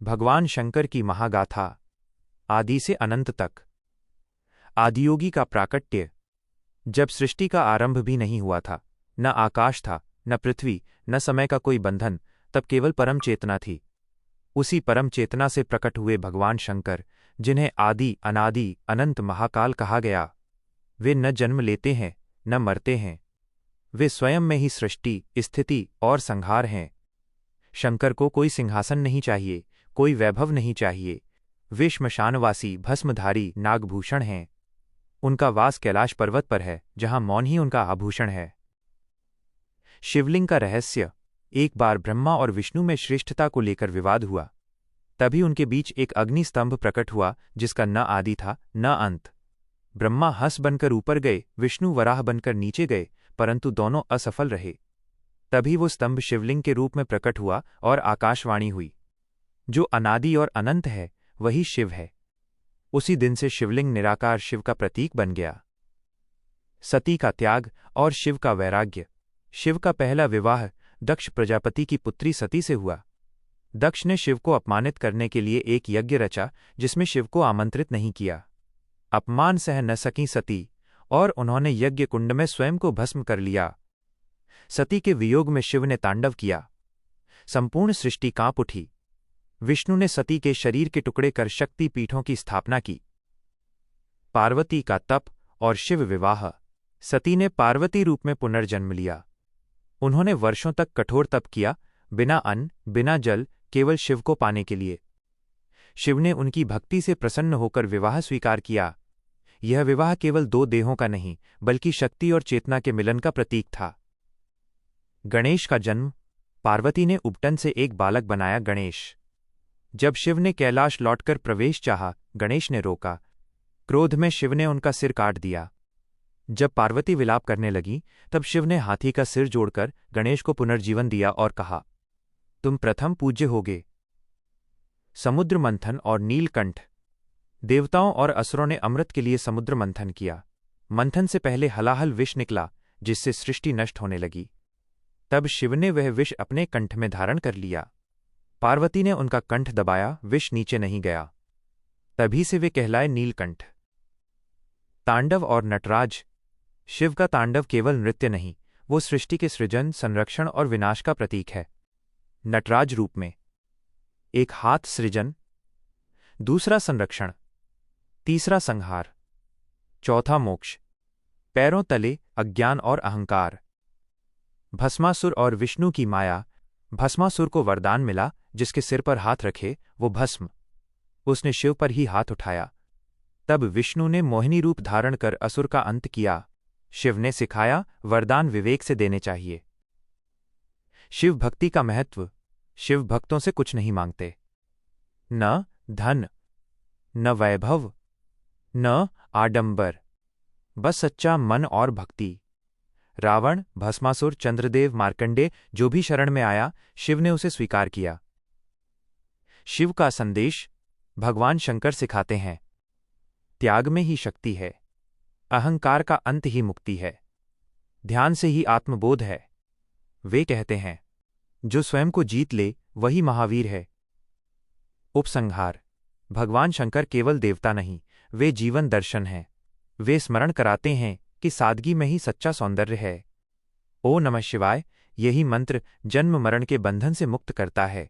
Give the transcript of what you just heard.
भगवान शंकर की महागाथा, आदि से अनंत तक। आदियोगी का प्राकट्य। जब सृष्टि का आरंभ भी नहीं हुआ था, न आकाश था, न पृथ्वी, न समय का कोई बंधन, तब केवल परम चेतना थी। उसी परम चेतना से प्रकट हुए भगवान शंकर, जिन्हें आदि अनादि अनंत महाकाल कहा गया, वे न जन्म लेते हैं न मरते हैं। वे स्वयं में ही सृष्टि, स्थिति और संहार हैं। शंकर को कोई सिंहासन नहीं चाहिए, कोई वैभव नहीं चाहिए। वे श्मशानवासी भस्मधारी नागभूषण हैं। उनका वास कैलाश पर्वत पर है, जहां मौन ही उनका आभूषण है। शिवलिंग का रहस्य। एक बार ब्रह्मा और विष्णु में श्रेष्ठता को लेकर विवाद हुआ। तभी उनके बीच एक अग्नि स्तंभ प्रकट हुआ, जिसका न आदि था न अंत। ब्रह्मा हंस बनकर ऊपर गए, विष्णु वराह बनकर नीचे गए, परंतु दोनों असफल रहे। तभी वो स्तंभ शिवलिंग के रूप में प्रकट हुआ और आकाशवाणी हुई, जो अनादि और अनंत है वही शिव है। उसी दिन से शिवलिंग निराकार शिव का प्रतीक बन गया। सती का त्याग और शिव का वैराग्य। शिव का पहला विवाह दक्ष प्रजापति की पुत्री सती से हुआ। दक्ष ने शिव को अपमानित करने के लिए एक यज्ञ रचा, जिसमें शिव को आमंत्रित नहीं किया। अपमान सह न सकी सती, और उन्होंने यज्ञ कुंड में स्वयं को भस्म कर लिया। सती के वियोग में शिव ने तांडव किया। संपूर्ण सृष्टि कांप उठी। विष्णु ने सती के शरीर के टुकड़े कर शक्ति पीठों की स्थापना की। पार्वती का तप और शिव विवाह। सती ने पार्वती रूप में पुनर्जन्म लिया। उन्होंने वर्षों तक कठोर तप किया, बिना अन्न बिना जल, केवल शिव को पाने के लिए। शिव ने उनकी भक्ति से प्रसन्न होकर विवाह स्वीकार किया। यह विवाह केवल दो देहों का नहीं, बल्कि शक्ति और चेतना के मिलन का प्रतीक था। गणेश का जन्म। पार्वती ने उपटन से एक बालक बनाया गणेश। जब शिव ने कैलाश लौटकर प्रवेश चाहा, गणेश ने रोका। क्रोध में शिव ने उनका सिर काट दिया। जब पार्वती विलाप करने लगी, तब शिव ने हाथी का सिर जोड़कर गणेश को पुनर्जीवन दिया और कहा, तुम प्रथम पूज्य होगे। समुद्र मंथन और नीलकंठ। देवताओं और असुरों ने अमृत के लिए समुद्र मंथन किया। मंथन से पहले हलाहल विष निकला, जिससे सृष्टि नष्ट होने लगी। तब शिव ने वह विष अपने कंठ में धारण कर लिया। पार्वती ने उनका कंठ दबाया, विष नीचे नहीं गया। तभी से वे कहलाए नीलकंठ। तांडव और नटराज। शिव का तांडव केवल नृत्य नहीं, वो सृष्टि के सृजन, संरक्षण और विनाश का प्रतीक है। नटराज रूप में एक हाथ सृजन, दूसरा संरक्षण, तीसरा संहार, चौथा मोक्ष, पैरों तले अज्ञान और अहंकार। भस्मासुर और विष्णु की माया। भस्मासुर को वरदान मिला, जिसके सिर पर हाथ रखे वो भस्म। उसने शिव पर ही हाथ उठाया। तब विष्णु ने मोहिनी रूप धारण कर असुर का अंत किया। शिव ने सिखाया, वरदान विवेक से देने चाहिए। शिव भक्ति का महत्व। शिव भक्तों से कुछ नहीं मांगते, न धन, न वैभव, न आडंबर, बस सच्चा मन और भक्ति। रावण, भस्मासुर, चंद्रदेव, मार्कंडे, जो भी शरण में आया, शिव ने उसे स्वीकार किया। शिव का संदेश। भगवान शंकर सिखाते हैं, त्याग में ही शक्ति है, अहंकार का अंत ही मुक्ति है, ध्यान से ही आत्मबोध है। वे कहते हैं, जो स्वयं को जीत ले वही महावीर है। उपसंहार। भगवान शंकर केवल देवता नहीं, वे जीवन दर्शन हैं। वे स्मरण कराते हैं कि सादगी में ही सच्चा सौंदर्य है। ओ नमः शिवाय। यही मंत्र जन्म मरण के बंधन से मुक्त करता है।